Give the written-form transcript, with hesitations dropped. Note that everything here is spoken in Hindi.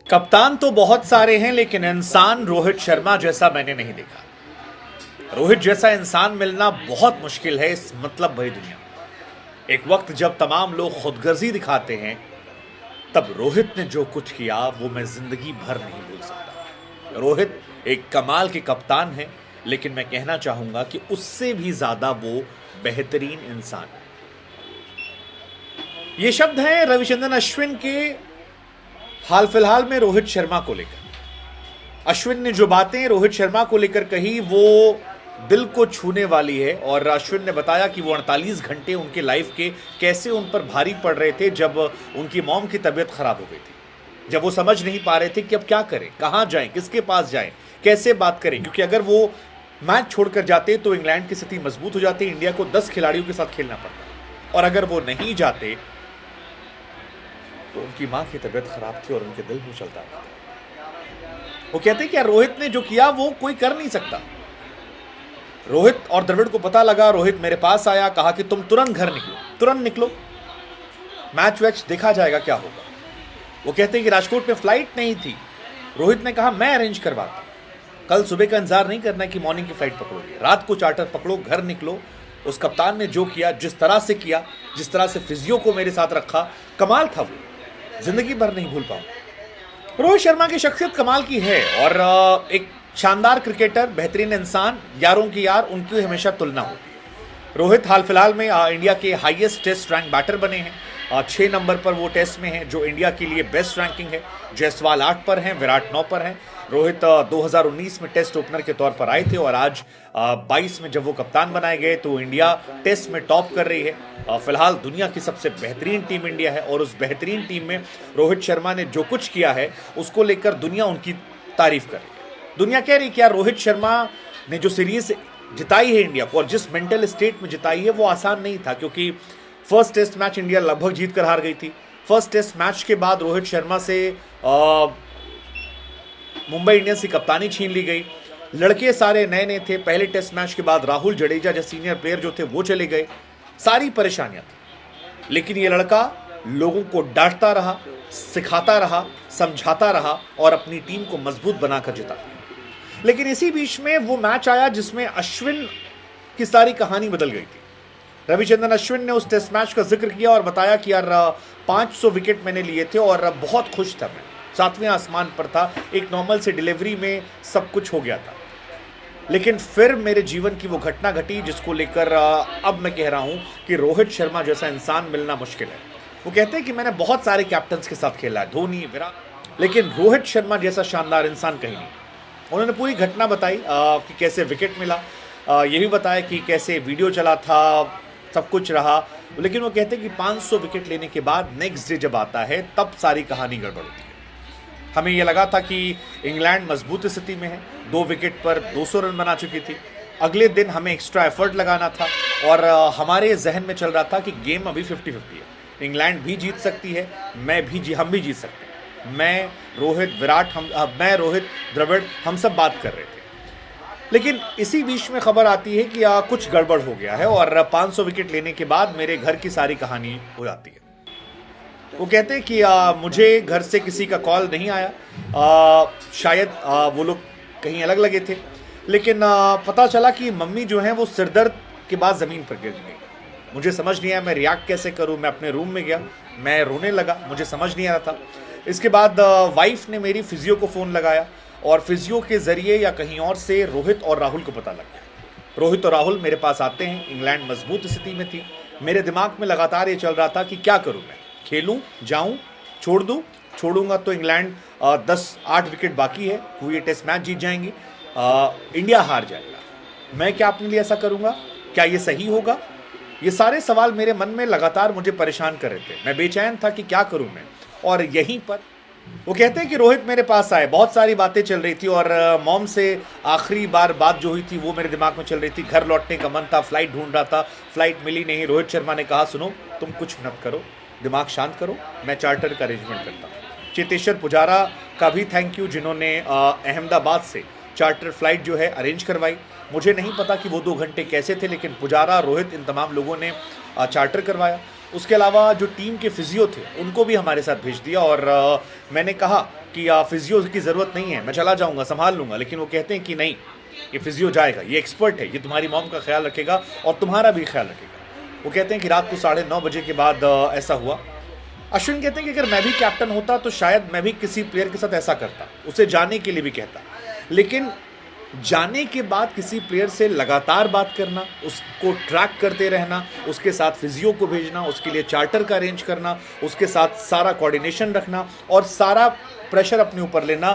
कप्तान तो बहुत सारे हैं, लेकिन इंसान रोहित शर्मा जैसा मैंने नहीं देखा। रोहित जैसा इंसान मिलना बहुत मुश्किल है इस मतलब भरी दुनिया में। एक वक्त जब तमाम लोग खुदगर्जी दिखाते हैं, तब रोहित ने जो कुछ किया वो मैं जिंदगी भर नहीं भूल सकता। रोहित एक कमाल के कप्तान है, लेकिन मैं कहना चाहूंगा कि उससे भी ज्यादा वो बेहतरीन इंसान है। ये शब्द हैं रविचंद्रन अश्विन के हाल फिलहाल में रोहित शर्मा को लेकर। अश्विन ने जो बातें रोहित शर्मा को लेकर कही वो दिल को छूने वाली है। और अश्विन ने बताया कि वो 48 घंटे उनके लाइफ के कैसे उन पर भारी पड़ रहे थे जब उनकी मॉम की तबीयत खराब हो गई थी, जब वो समझ नहीं पा रहे थे कि अब क्या करें, कहां जाएं, किसके पास जाएं, कैसे बात करें। क्योंकि अगर वो मैच छोड़कर जाते तो इंग्लैंड की स्थिति मजबूत हो जाती, इंडिया को 10 खिलाड़ियों के साथ खेलना पड़ता, और अगर वो नहीं जाते तो उनकी मां की तबीयत खराब थी और उनके दिल में चलता था। वो कहते हैं कि रोहित ने जो किया वो कोई कर नहीं सकता। रोहित और द्रविड़ को पता लगा, रोहित मेरे पास आया, कहा कि तुम तुरंत घर निकलो, तुरंत निकलो, मैच वैच देखा जाएगा क्या होगा। वो कहते हैं कि राजकोट में फ्लाइट नहीं थी, रोहित ने कहा मैं अरेंज करवाता, कल सुबह का इंतजार नहीं करना कि मॉर्निंग की फ्लाइट पकड़ोगे, रात को चार्टर पकड़ो, घर निकलो। उस कप्तान ने जो किया, जिस तरह से किया, जिस तरह से फिजियो को मेरे साथ रखा, कमाल था वो, जिंदगी भर नहीं भूल पाऊं। रोहित शर्मा की शख्सियत कमाल की है और एक शानदार क्रिकेटर, बेहतरीन इंसान, यारों की यार, उनकी हमेशा तुलना होती है। रोहित हाल फिलहाल में इंडिया के हाईएस्ट टेस्ट रैंक बैटर बने हैं। 6 नंबर पर वो टेस्ट में हैं, जो इंडिया के लिए बेस्ट रैंकिंग है। जायसवाल 8 पर हैं, विराट 9 पर हैं। रोहित 2019 में टेस्ट ओपनर के तौर पर आए थे और आज 22 में जब वो कप्तान बनाए गए तो इंडिया टेस्ट में टॉप कर रही है। फिलहाल दुनिया की सबसे बेहतरीन टीम इंडिया है और उस बेहतरीन टीम में रोहित शर्मा ने जो कुछ किया है उसको लेकर दुनिया उनकी तारीफ कर रही है। दुनिया कह रही है कि यार रोहित शर्मा ने जो सीरीज जिताई है इंडिया को और जिस मेंटल स्टेट में जिताई है वो आसान नहीं था, क्योंकि फर्स्ट टेस्ट मैच इंडिया लगभग जीत कर हार गई थी। फर्स्ट टेस्ट मैच के बाद रोहित शर्मा से मुंबई इंडियंस की कप्तानी छीन ली गई। लड़के सारे नए नए थे। पहले टेस्ट मैच के बाद राहुल जडेजा जैसे सीनियर प्लेयर जो थे वो चले गए, सारी परेशानियां थी, लेकिन ये लड़का लोगों को डांटता रहा, सिखाता रहा, समझाता रहा और अपनी टीम को मजबूत बनाकर जिता। लेकिन इसी बीच में वो मैच आया जिसमें अश्विन की सारी कहानी बदल गई थी। रविचंद्रन अश्विन ने उस टेस्ट मैच का जिक्र किया और बताया कि यार 500 विकेट मैंने लिए थे और बहुत खुश था, मैं 7वें आसमान पर था, एक नॉर्मल से डिलीवरी में सब कुछ हो गया था। लेकिन फिर मेरे जीवन की वो घटना घटी जिसको लेकर अब मैं कह रहा हूं कि रोहित शर्मा जैसा इंसान मिलना मुश्किल है। वो कहते हैं कि मैंने बहुत सारे कैप्टन्स के साथ खेला है, धोनी, विराट, लेकिन रोहित शर्मा जैसा शानदार इंसान कहीं नहीं। उन्होंने पूरी घटना बताई कि कैसे विकेट मिला, ये भी बताया कि कैसे वीडियो चला था, सब कुछ रहा। लेकिन वो कहते हैं कि 500 विकेट लेने के बाद नेक्स्ट डे जब आता है तब सारी कहानी गड़बड़ होती है। हमें यह लगा था कि इंग्लैंड मजबूत स्थिति में है, 2 विकेट पर 200 रन बना चुकी थी। अगले दिन हमें एक्स्ट्रा एफर्ट लगाना था और हमारे जहन में चल रहा था कि गेम अभी 50-50 है, इंग्लैंड भी जीत सकती है, हम भी जीत सकते हैं। मैं रोहित, विराट, मैं रोहित, द्रविड़, हम सब बात कर रहे थे। लेकिन इसी बीच में खबर आती है कि कुछ गड़बड़ हो गया है और 500 विकेट लेने के बाद मेरे घर की सारी कहानी हो जाती है। वो कहते हैं कि मुझे घर से किसी का कॉल नहीं आया, शायद वो लोग कहीं अलग लगे थे, लेकिन पता चला कि मम्मी जो हैं वो सिरदर्द के बाद ज़मीन पर गिर गई। मुझे समझ नहीं आया मैं रिएक्ट कैसे करूं। मैं अपने रूम में गया, मैं रोने लगा, मुझे समझ नहीं आ रहा था। इसके बाद वाइफ ने मेरी फिजियो को फ़ोन लगाया और फिजियो के ज़रिए या कहीं और से रोहित और राहुल को पता लग गया। रोहित और राहुल मेरे पास आते हैं, इंग्लैंड मजबूत स्थिति में थी। मेरे दिमाग में लगातार ये चल रहा था कि क्या करूं, मैं खेलूं, जाऊं, छोड़ दूं, छोड़ूंगा तो इंग्लैंड 10-8 विकेट बाकी है, वो ये टेस्ट मैच जीत जाएंगी, इंडिया हार जाएगा। मैं क्या अपने लिए ऐसा करूंगा, क्या ये सही होगा? ये सारे सवाल मेरे मन में लगातार मुझे परेशान कर रहे थे। मैं बेचैन था कि क्या करूं मैं। और यहीं पर वो कहते हैं कि रोहित मेरे पास आए, बहुत सारी बातें चल रही थी और मॉम से आखिरी बार बात जो हुई थी वो मेरे दिमाग में चल रही थी। घर लौटने का मन था, फ्लाइट ढूंढ रहा था, फ्लाइट मिली नहीं। रोहित शर्मा ने कहा सुनो, तुम कुछ मत करो, दिमाग शांत करो, मैं चार्टर का अरेंजमेंट करता हूँ। चेतेश्वर पुजारा का भी थैंक यू, जिन्होंने अहमदाबाद से चार्टर फ्लाइट जो है अरेंज करवाई। मुझे नहीं पता कि वो 2 घंटे कैसे थे, लेकिन पुजारा, रोहित, इन तमाम लोगों ने चार्टर करवाया। उसके अलावा जो टीम के फिजियो थे उनको भी हमारे साथ भेज दिया और मैंने कहा कि फिजियो की ज़रूरत नहीं है, मैं चला जाऊंगा, संभाल लूंगा, लेकिन वो कहते हैं कि नहीं, ये फिजियो जाएगा, ये एक्सपर्ट है, ये तुम्हारी मॉम का ख्याल रखेगा और तुम्हारा भी ख्याल रखेगा। वो कहते हैं कि रात को 9:30 बजे के बाद ऐसा हुआ। अश्विन कहते हैं कि अगर मैं भी कैप्टन होता तो शायद मैं भी किसी प्लेयर के साथ ऐसा करता, उसे जाने के लिए भी कहता, लेकिन जाने के बाद किसी प्लेयर से लगातार बात करना, उसको ट्रैक करते रहना, उसके साथ फिजियो को भेजना, उसके लिए चार्टर का अरेंज करना, उसके साथ सारा कोऑर्डिनेशन रखना और सारा प्रेशर अपने ऊपर लेना,